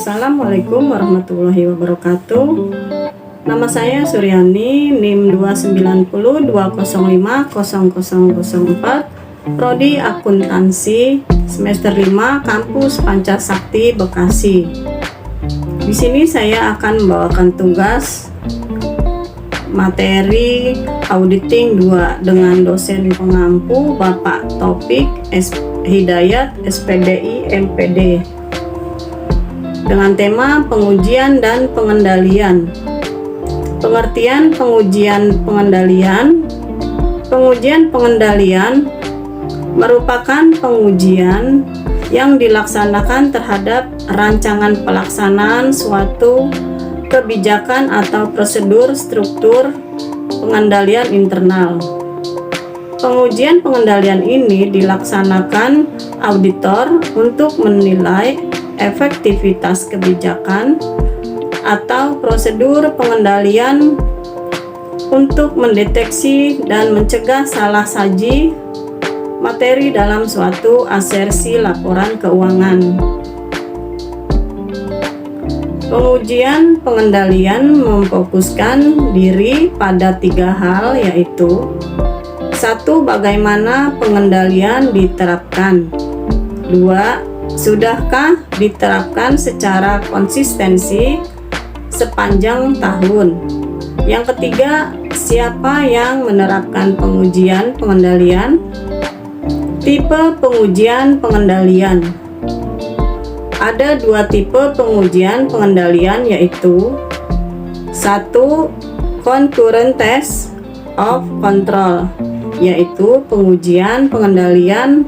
Assalamualaikum warahmatullahi wabarakatuh. Nama saya Suryani, NIM 29020500004, Prodi Akuntansi, semester 5, Kampus Pancasakti, Bekasi. Di sini saya akan membawakan tugas materi auditing 2 dengan dosen pengampu Bapak Taufik Hidayat, SPDI, MPD, dengan tema pengujian dan pengendalian. Pengertian pengujian pengendalian. Pengujian pengendalian merupakan pengujian yang dilaksanakan terhadap rancangan pelaksanaan suatu kebijakan atau prosedur struktur pengendalian internal. Pengujian pengendalian ini dilaksanakan auditor untuk menilai efektivitas kebijakan atau prosedur pengendalian untuk mendeteksi dan mencegah salah saji materi dalam suatu asersi laporan keuangan. Pengujian pengendalian memfokuskan diri pada 3 hal, yaitu 1. Bagaimana pengendalian diterapkan. 2. Sudahkah diterapkan secara konsistensi sepanjang tahun. Yang ketiga, siapa yang menerapkan pengujian pengendalian. Tipe pengujian pengendalian. Ada 2 tipe pengujian pengendalian, yaitu 1. Concurrent test of control, yaitu pengujian pengendalian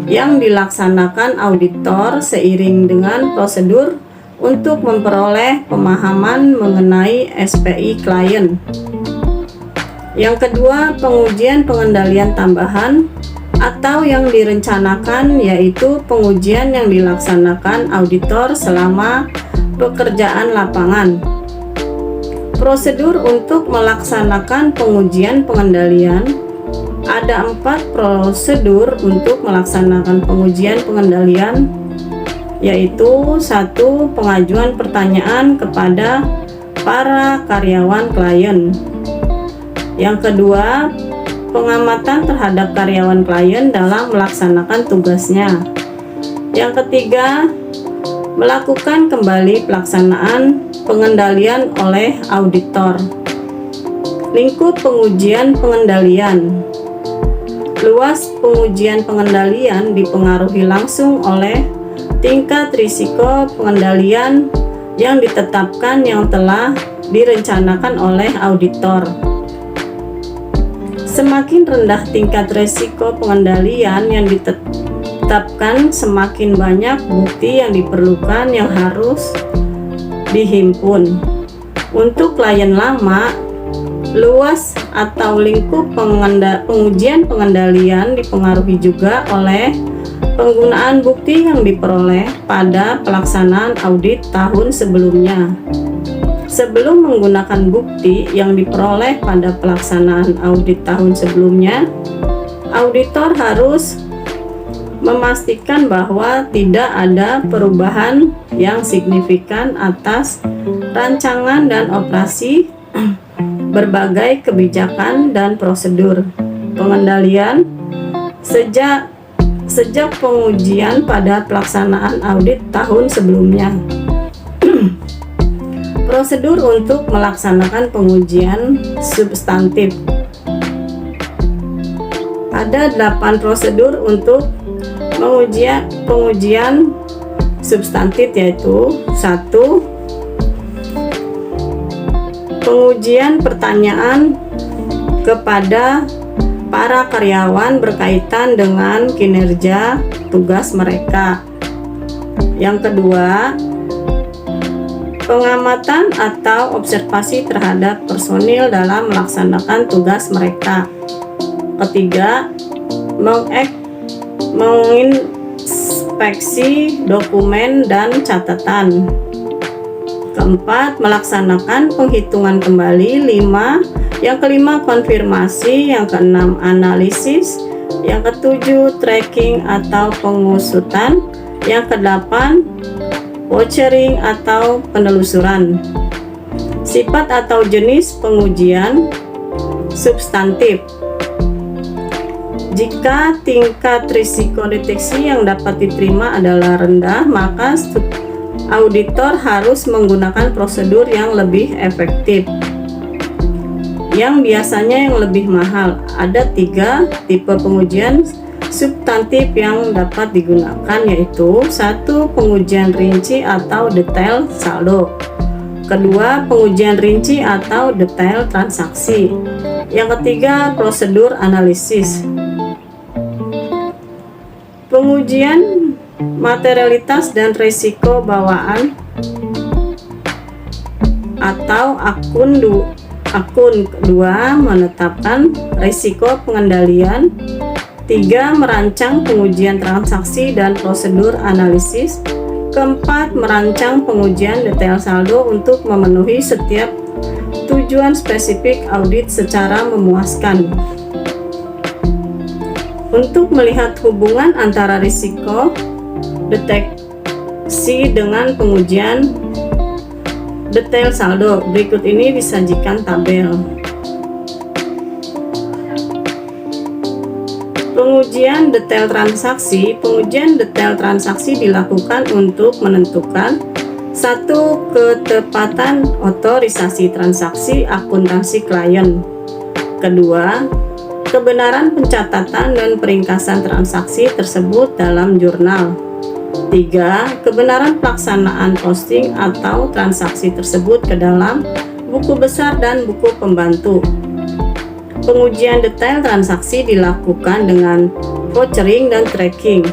yang dilaksanakan auditor seiring dengan prosedur untuk memperoleh pemahaman mengenai SPI klien. Yang kedua, pengujian pengendalian tambahan atau yang direncanakan, yaitu pengujian yang dilaksanakan auditor selama pekerjaan lapangan. Prosedur untuk melaksanakan pengujian pengendalian. Ada 4 prosedur untuk melaksanakan pengujian pengendalian, yaitu 1. Pengajuan pertanyaan kepada para karyawan klien. Yang kedua, pengamatan terhadap karyawan klien dalam melaksanakan tugasnya. Yang ketiga, melakukan kembali pelaksanaan pengendalian oleh auditor. Lingkup pengujian pengendalian. Luas pengujian pengendalian dipengaruhi langsung oleh tingkat risiko pengendalian yang ditetapkan yang telah direncanakan oleh auditor. Semakin rendah tingkat risiko pengendalian yang ditetapkan, semakin banyak bukti yang diperlukan yang harus dihimpun. Untuk klien lama, luas atau lingkup pengujian pengendalian dipengaruhi juga oleh penggunaan bukti yang diperoleh pada pelaksanaan audit tahun sebelumnya. Sebelum menggunakan bukti yang diperoleh pada pelaksanaan audit tahun sebelumnya, auditor harus memastikan bahwa tidak ada perubahan yang signifikan atas rancangan dan operasi berbagai kebijakan dan prosedur pengendalian sejak pengujian pada pelaksanaan audit tahun sebelumnya. Prosedur untuk melaksanakan pengujian substantif. Ada 8 prosedur untuk pengujian substantif, yaitu 1. Pengujian pertanyaan kepada para karyawan berkaitan dengan kinerja tugas mereka. Yang kedua, pengamatan atau observasi terhadap personil dalam melaksanakan tugas mereka. Ketiga, menginspeksi dokumen dan catatan. Keempat, melaksanakan penghitungan kembali. Yang kelima, konfirmasi. Yang keenam, analisis. Yang ketujuh, tracking atau pengusutan. Yang kedelapan, vouchering atau penelusuran. Sifat atau jenis pengujian substantif. Jika tingkat risiko deteksi yang dapat diterima adalah rendah, maka auditor harus menggunakan prosedur yang lebih efektif. Yang biasanya yang lebih mahal. Ada 3 tipe pengujian substantif yang dapat digunakan, yaitu 1. Pengujian rinci atau detail saldo. Kedua, pengujian rinci atau detail transaksi. Yang ketiga, prosedur analisis. Pengujian materialitas dan risiko bawaan atau akun 2 menetapkan risiko pengendalian. 3. Merancang pengujian transaksi dan prosedur analisis. Keempat, merancang pengujian detail saldo untuk memenuhi setiap tujuan spesifik audit secara memuaskan. Untuk melihat hubungan antara risiko deteksi dengan pengujian detail saldo, berikut ini disajikan tabel. Pengujian detail transaksi. Pengujian detail transaksi dilakukan untuk menentukan 1. Ketepatan otorisasi transaksi akuntansi klien. Kedua, kebenaran pencatatan dan peringkasan transaksi tersebut dalam jurnal. 3. Kebenaran pelaksanaan posting atau transaksi tersebut ke dalam buku besar dan buku pembantu. Pengujian detail transaksi dilakukan dengan vouchering dan tracking.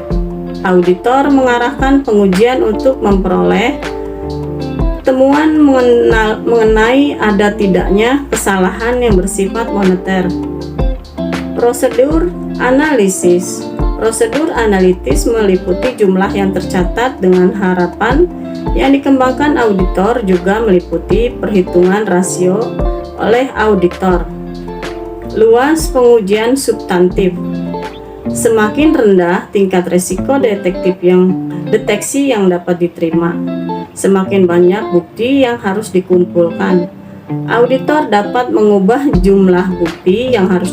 Auditor mengarahkan pengujian untuk memperoleh temuan mengenai ada tidaknya kesalahan yang bersifat moneter. Prosedur analisis. Prosedur analitis meliputi jumlah yang tercatat dengan harapan yang dikembangkan auditor, juga meliputi perhitungan rasio oleh auditor. Luas pengujian substantif. Semakin rendah tingkat risiko deteksi yang dapat diterima, semakin banyak bukti yang harus dikumpulkan. Auditor dapat mengubah jumlah bukti yang harus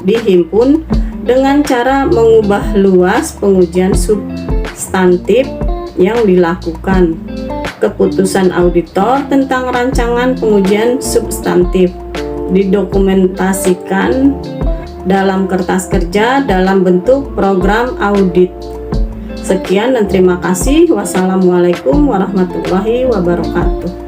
dihimpun dengan cara mengubah luas pengujian substantif yang dilakukan. Keputusan auditor tentang rancangan pengujian substantif didokumentasikan dalam kertas kerja dalam bentuk program audit. Sekian dan terima kasih. Wassalamualaikum warahmatullahi wabarakatuh.